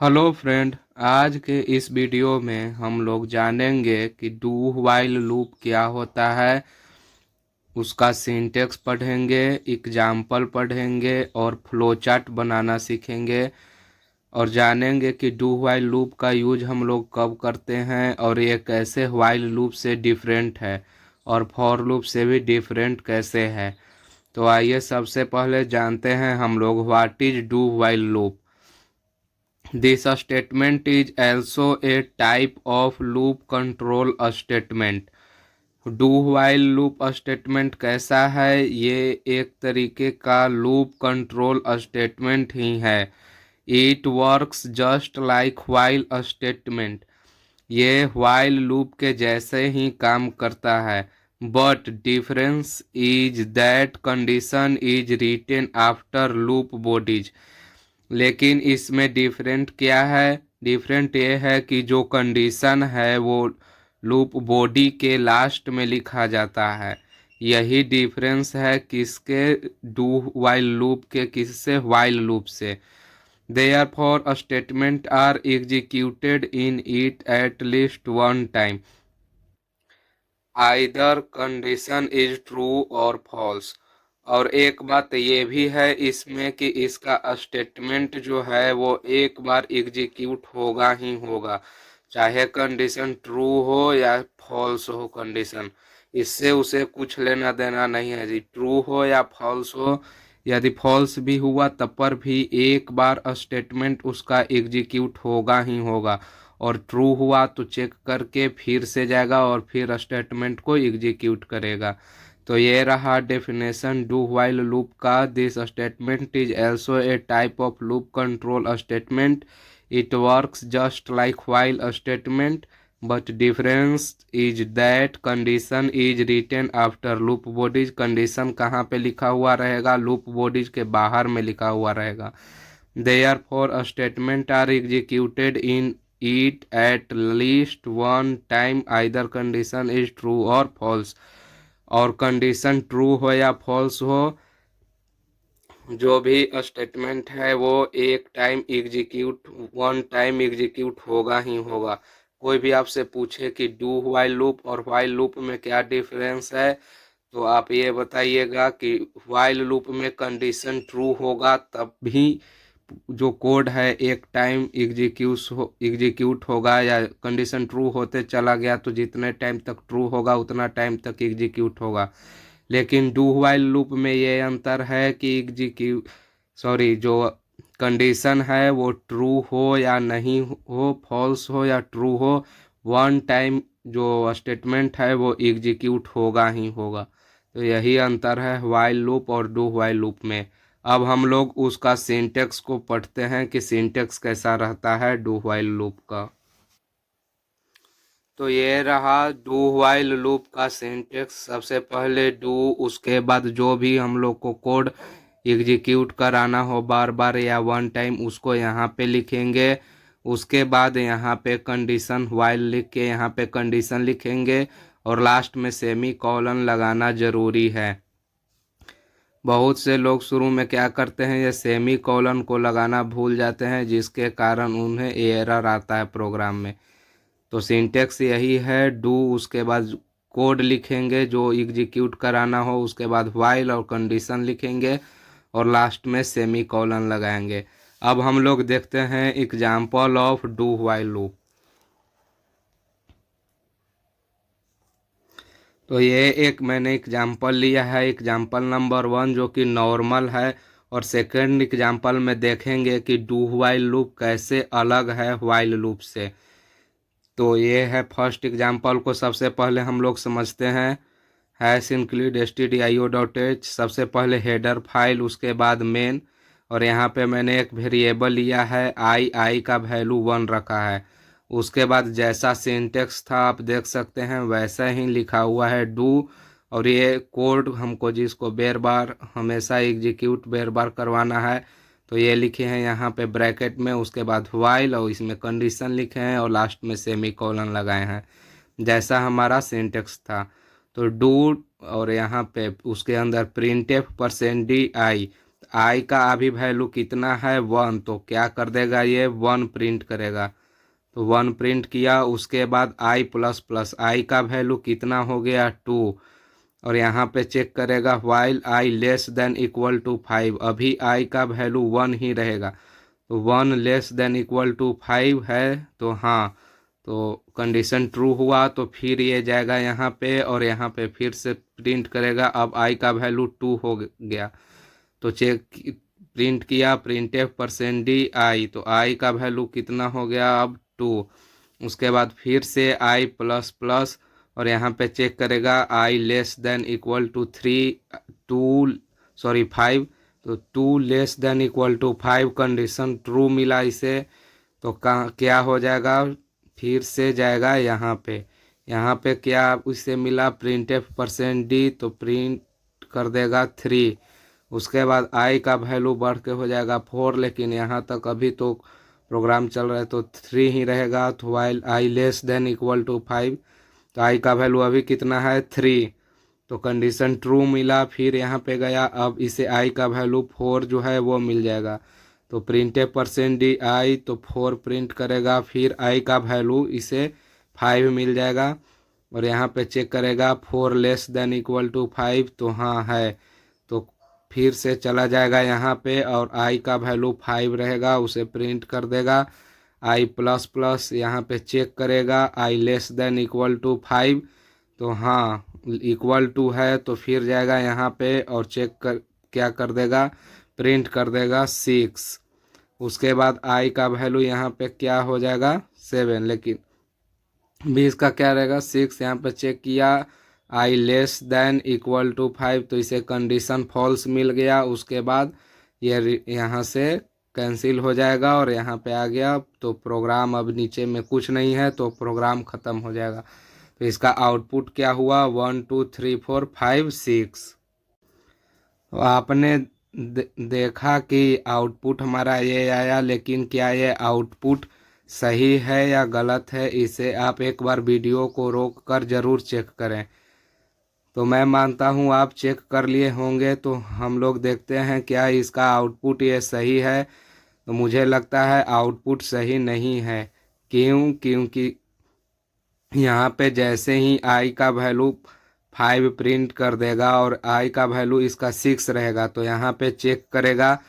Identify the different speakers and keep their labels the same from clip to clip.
Speaker 1: Hello friend, आज के इस वीडियो में हम लोग जानेंगे कि डू व्हाइल लूप क्या होता है। उसका सिंटेक्स पढ़ेंगे, एग्जाम्पल पढ़ेंगे और फ्लोचार्ट बनाना सीखेंगे। और जानेंगे कि डू व्हाइल लूप का यूज हम लोग कब करते हैं और ये कैसे व्हाइल लूप से डिफरेंट है और फॉर लूप से भी डिफरेंट कैसे है। तो आइए सबसे पहले जानते हैं हम लोग what is do while loop. This statement is also a type of loop control statement. Do while loop statement कैसा है? ये एक तरीके का लूप कंट्रोल स्टेटमेंट ही है। It works just like while statement. ये व्हाइल लूप के जैसे ही काम करता है, but difference is that condition is written after loop bodies. लेकिन इसमें डिफरेंट क्या है? डिफरेंट ये है कि जो कंडीशन है वो लूप बॉडी के लास्ट में लिखा जाता है। यही डिफरेंस है किसके? डू वाइल लूप के किससे? वाइल लूप से। Therefore, a statement are executed in it at least one time. Either condition is true or false. और एक बात ये भी है इसमें कि इसका स्टेटमेंट जो है वो एक बार एग्जीक्यूट होगा ही होगा, चाहे कंडीशन ट्रू हो या फॉल्स हो। कंडीशन इससे उसे कुछ लेना देना नहीं है जी, ट्रू हो या फॉल्स हो। यदि फॉल्स भी हुआ तब पर भी एक बार स्टेटमेंट उसका एग्जीक्यूट होगा ही होगा, और ट्रू हुआ तो चेक करके फिर से जाएगा और फिर स्टेटमेंट को एग्जीक्यूट करेगा। तो ये रहा डेफिनेशन डू व्हाइल लूप का। This statement is also a type of loop control statement. It works just like while statement, but difference is that condition is written after loop bodies. Condition कहाँ पे लिखा हुआ रहेगा? Loop bodies के बाहर में लिखा हुआ रहेगा। Therefore, a statement are executed in it at least one time, either condition is true or false। और कंडीशन ट्रू हो या फॉल्स हो, जो भी स्टेटमेंट है वो एक time execute, one time execute होगा ही होगा। कोई भी आपसे पूछे कि डू व्हाइल लूप और व्हाइल लूप में क्या डिफरेंस है, तो आप ये बताइएगा कि व्हाइल लूप में कंडीशन ट्रू होगा तब भी जो कोड है एक टाइम एग्जीक्यूट होगा, या कंडीशन ट्रू होते चला गया तो जितने टाइम तक ट्रू होगा उतना टाइम तक एग्जीक्यूट होगा। लेकिन डू व्हाइल लूप में ये अंतर है कि जो कंडीशन है वो ट्रू हो या नहीं हो, फॉल्स हो या ट्रू हो, वन टाइम जो स्टेटमेंट है वो एग्जीक्यूट होगा ही होगा। तो यही अंतर है व्हाइल लूप और डू व्हाइल लूप में। अब हम लोग उसका सिंटेक्स को पढ़ते हैं कि सिंटेक्स कैसा रहता है डू व्हाइल लूप का। तो ये रहा डू व्हाइल लूप का सिंटेक्स। सबसे पहले डू, उसके बाद जो भी हम लोग को कोड एग्जीक्यूट कराना हो बार बार या वन टाइम उसको यहाँ पे लिखेंगे। उसके बाद यहाँ पे कंडीशन व्हाइल लिख के यहाँ पे कंडीशन लिखेंगे, और लास्ट में सेमी कॉलन लगाना ज़रूरी है। बहुत से लोग शुरू में क्या करते हैं, ये सेमी कॉलन को लगाना भूल जाते हैं, जिसके कारण उन्हें एरर आता है प्रोग्राम में। तो सिंटेक्स यही है, डू उसके बाद कोड लिखेंगे जो एग्जीक्यूट कराना हो, उसके बाद व्हाइल और कंडीशन लिखेंगे और लास्ट में सेमी कॉलन लगाएंगे। अब हम लोग देखते हैं example of do while loop. तो ये एक मैंने एग्जाम्पल लिया है, एग्जाम्पल नंबर 1 जो कि नॉर्मल है, और सेकंड एग्जाम्पल में देखेंगे कि डू व्हाइल लूप कैसे अलग है व्हाइल लूप से। तो ये है फर्स्ट एग्जाम्पल को सबसे पहले हम लोग समझते हैं। हैश इंक्लूड stdio.h, सबसे पहले हेडर फाइल, उसके बाद मेन, और यहाँ पे मैंने एक वेरिएबल लिया है आई का वैल्यू 1 रखा है। उसके बाद जैसा सिंटेक्स था आप देख सकते हैं वैसा ही लिखा हुआ है डू, और ये कोड हमको जिसको बेर बार हमेशा एग्जीक्यूट बेर बार करवाना है, तो ये लिखे हैं यहाँ पे ब्रैकेट में, उसके बाद व्हाइल और इसमें कंडीशन लिखे हैं और लास्ट में सेमी कॉलन लगाए हैं जैसा हमारा सिंटेक्स था। तो डू और यहाँ पे उसके अंदर प्रिंटफ %di, आई का अभी वैल्यू कितना है 1, तो क्या कर देगा ये 1 प्रिंट करेगा। तो 1 प्रिंट किया, उसके बाद आई प्लस प्लस आई का वैल्यू कितना हो गया 2, और यहाँ पे चेक करेगा while I less than equal to 5, अभी आई का वैल्यू 1 ही रहेगा। तो 1 लेस देन इक्वल टू 5 है, तो हाँ, तो कंडीशन ट्रू हुआ। तो फिर ये जाएगा यहाँ पे और यहाँ पे फिर से प्रिंट करेगा। अब आई का वैल्यू 2 हो गया, तो चेक प्रिंट किया printf%d आई, तो आई का वैल्यू कितना हो गया अब 2। उसके बाद फिर से आई प्लस प्लस और यहाँ पे चेक करेगा I less than equal to 5, तो 2 less than equal to 5 condition true मिला इसे। तो क्या हो जाएगा, फिर से जाएगा यहाँ पे क्या उसे मिला printf%d, तो प्रिंट कर देगा 3। उसके बाद आई का वैल्यू बढ़ के हो जाएगा 4, लेकिन यहाँ तक अभी तो प्रोग्राम चल रहा है तो 3 ही रहेगा। तो while I less than equal to 5, तो आई का वैल्यू अभी कितना है 3, तो कंडीशन ट्रू मिला। फिर यहाँ पे गया, अब इसे आई का वैल्यू 4 जो है वो मिल जाएगा। तो printf%d आई, तो 4 प्रिंट करेगा, फिर आई का वैल्यू इसे 5 मिल जाएगा। और यहाँ पे चेक करेगा 4 लेस देन इक्वल टू 5, तो हाँ है। तो फिर से चला जाएगा यहाँ पे और आई का वैल्यू 5 रहेगा, उसे प्रिंट कर देगा। आई प्लस प्लस यहाँ पे चेक करेगा I less than equal to 5, तो हाँ इक्वल टू है। तो फिर जाएगा यहाँ पे और चेक कर क्या कर देगा, प्रिंट कर देगा 6। उसके बाद आई का वैल्यू यहाँ पे क्या हो जाएगा 7, लेकिन 20 का क्या रहेगा 6। यहाँ पे चेक किया आई लेस देन इक्वल टू 5, तो इसे कंडीशन फॉल्स मिल गया। उसके बाद ये यहाँ से कैंसिल हो जाएगा और यहाँ पे आ गया। तो प्रोग्राम अब नीचे में कुछ नहीं है, तो प्रोग्राम ख़त्म हो जाएगा। तो इसका आउटपुट क्या हुआ 1 2 3 4 5 6। तो आपने देखा कि आउटपुट हमारा ये आया, लेकिन क्या ये आउटपुट सही है या गलत है, इसे आप एक बार वीडियो को रोक कर ज़रूर चेक करें। तो मैं मानता हूँ आप चेक कर लिए होंगे। तो हम लोग देखते हैं क्या इसका आउटपुट ये सही है। तो मुझे लगता है आउटपुट सही नहीं है। क्योंकि यहाँ पे जैसे ही आई का वैल्यू 5 प्रिंट कर देगा और आई का वैल्यू इसका 6 रहेगा, तो यहाँ पे चेक करेगा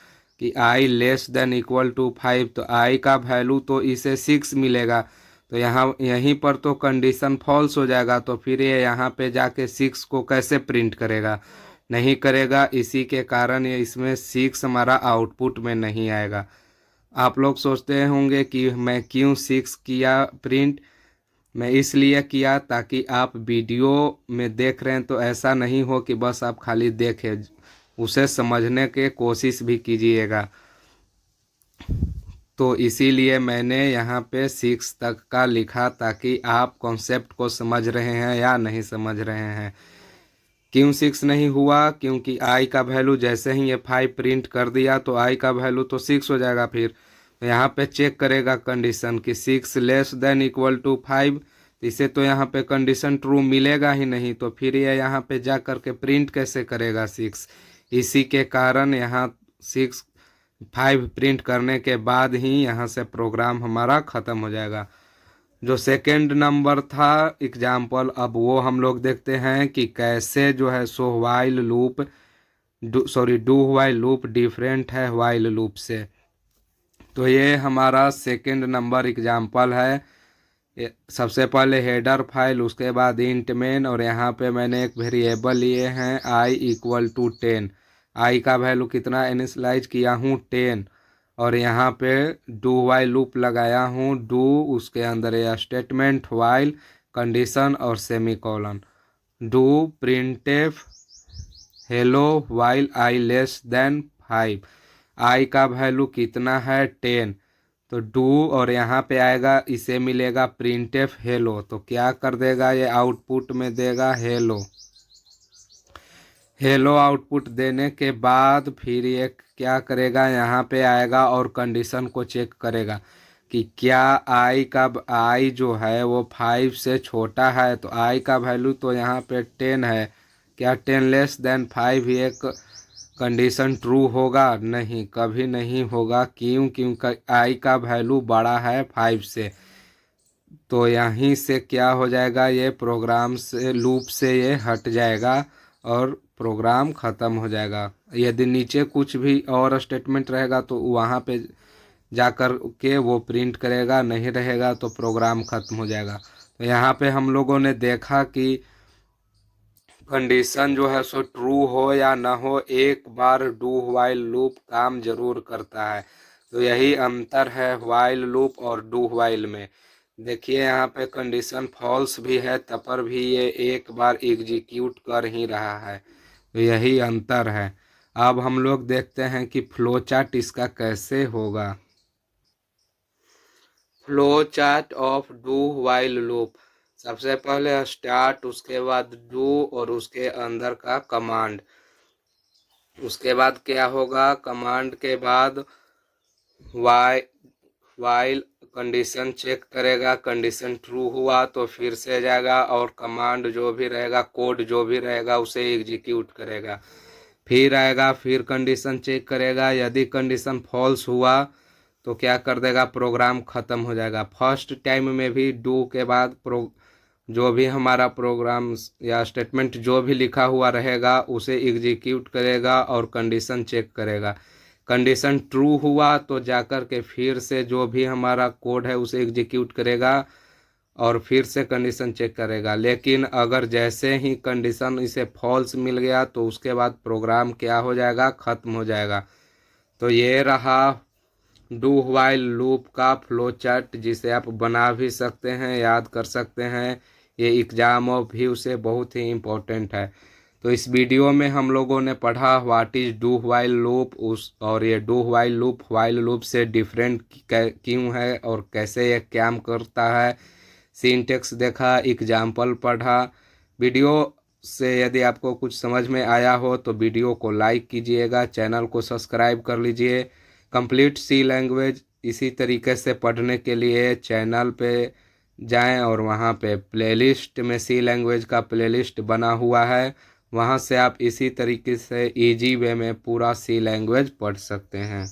Speaker 1: कि आई लेस देन इक्वल टू 5, तो आई का वैल्यू तो इसे 6 मिलेगा। तो यहीं पर तो कंडीशन फॉल्स हो जाएगा। तो फिर ये यहाँ पे जाके 6 को कैसे प्रिंट करेगा, नहीं करेगा। इसी के कारण ये इसमें 6 हमारा आउटपुट में नहीं आएगा। आप लोग सोचते होंगे कि मैं क्यों 6 किया प्रिंट। मैं इसलिए किया ताकि आप वीडियो में देख रहे हैं तो ऐसा नहीं हो कि बस आप खाली देखें, उसे समझने की कोशिश भी कीजिएगा। तो इसीलिए मैंने यहाँ पे 6 तक का लिखा, ताकि आप कॉन्सेप्ट को समझ रहे हैं या नहीं समझ रहे हैं। क्यों 6 नहीं हुआ, क्योंकि आई का वैल्यू जैसे ही ये 5 प्रिंट कर दिया तो आई का वैल्यू तो 6 हो जाएगा। फिर तो यहाँ पे चेक करेगा कंडीशन कि 6 लेस देन इक्वल टू 5, इसे तो यहाँ पे कंडीशन ट्रू मिलेगा ही नहीं। तो फिर ये यहाँ पे जा करके प्रिंट कैसे करेगा 6। इसी के कारण यहाँ 5 प्रिंट करने के बाद ही यहाँ से प्रोग्राम हमारा ख़त्म हो जाएगा। जो सेकंड नंबर था एग्जाम्पल, अब वो हम लोग देखते हैं कि कैसे जो है डू वाइल लूप डिफरेंट है वाइल लूप से। तो ये हमारा सेकंड नंबर एग्जाम्पल है। सबसे पहले हेडर फाइल, उसके बाद इंट मेन, और यहाँ पे मैंने एक वेरिएबल लिए हैं आई इक्वल टू 10। आई का वैल्यू कितना इनिशियलाइज किया हूँ 10, और यहाँ पे डू वाइल लूप लगाया हूँ डू, उसके अंदर ये स्टेटमेंट वाइल कंडीशन और semicolon. Do printf hello while I less then 5, आई का वैल्यू कितना है 10, तो डू और यहाँ पे आएगा इसे मिलेगा प्रिंटफ हेलो। तो क्या कर देगा ये आउटपुट में देगा हेलो। हेलो आउटपुट देने के बाद फिर ये क्या करेगा, यहाँ पे आएगा और कंडीशन को चेक करेगा कि क्या आई जो है वो 5 से छोटा है। तो आई का वैल्यू तो यहाँ पे 10 है, क्या 10 लेस देन 5 एक कंडीशन ट्रू होगा? नहीं, कभी नहीं होगा। क्यों? क्योंकि आई का वैल्यू बड़ा है 5 से। तो यहीं से क्या हो जाएगा, ये प्रोग्राम से, लूप से ये हट जाएगा और प्रोग्राम ख़त्म हो जाएगा। यदि नीचे कुछ भी और स्टेटमेंट रहेगा तो वहाँ पे जाकर के वो प्रिंट करेगा, नहीं रहेगा तो प्रोग्राम ख़त्म हो जाएगा। तो यहाँ पे हम लोगों ने देखा कि कंडीशन जो है सो ट्रू हो या ना हो, एक बार डू वाइल लूप काम जरूर करता है। तो यही अंतर है वाइल लूप और डू वाइल में। देखिए यहाँ पे कंडीशन फॉल्स भी है तब पर भी ये एक बार एग्जीक्यूट कर ही रहा है। तो यही अंतर है। अब हम लोग देखते हैं कि फ्लो चार्ट इसका कैसे होगा। Flow chart of do while loop. सबसे पहले स्टार्ट, उसके बाद डू और उसके अंदर का कमांड। उसके बाद क्या होगा, कमांड के बाद वाइल कंडीशन चेक करेगा, कंडीशन ट्रू हुआ तो फिर से जाएगा और कमांड जो भी रहेगा, कोड जो भी रहेगा उसे एग्जीक्यूट करेगा। फिर आएगा, फिर कंडीशन चेक करेगा, यदि कंडीशन फॉल्स हुआ तो क्या कर देगा, प्रोग्राम ख़त्म हो जाएगा। फर्स्ट टाइम में भी डू के बाद जो भी हमारा प्रोग्राम या स्टेटमेंट जो भी लिखा हुआ रहेगा उसे एग्जीक्यूट करेगा और कंडीशन चेक करेगा। कंडीशन ट्रू हुआ तो जाकर के फिर से जो भी हमारा कोड है उसे एग्जीक्यूट करेगा और फिर से कंडीशन चेक करेगा। लेकिन अगर जैसे ही कंडीशन इसे फॉल्स मिल गया तो उसके बाद प्रोग्राम क्या हो जाएगा, ख़त्म हो जाएगा। तो ये रहा डू व्हाइल लूप का फ्लो चार्ट, जिसे आप बना भी सकते हैं, याद कर सकते हैं। ये एग्जाम और भी उसे बहुत ही इम्पोर्टेंट है। तो इस वीडियो में हम लोगों ने पढ़ा what is do while loop, उस और ये do while loop while loop से डिफरेंट क्यों है और कैसे ये काम करता है। सिंटेक्स देखा, एग्जाम्पल पढ़ा। वीडियो से यदि आपको कुछ समझ में आया हो तो वीडियो को लाइक कीजिएगा, चैनल को सब्सक्राइब कर लीजिए। कंप्लीट सी लैंग्वेज इसी तरीके से पढ़ने के लिए चैनल पे जाएं और वहाँ पे प्लेलिस्ट में सी लैंग्वेज का प्लेलिस्ट बना हुआ है, वहाँ से आप इसी तरीके से इजी वे में पूरा सी लैंग्वेज पढ़ सकते हैं।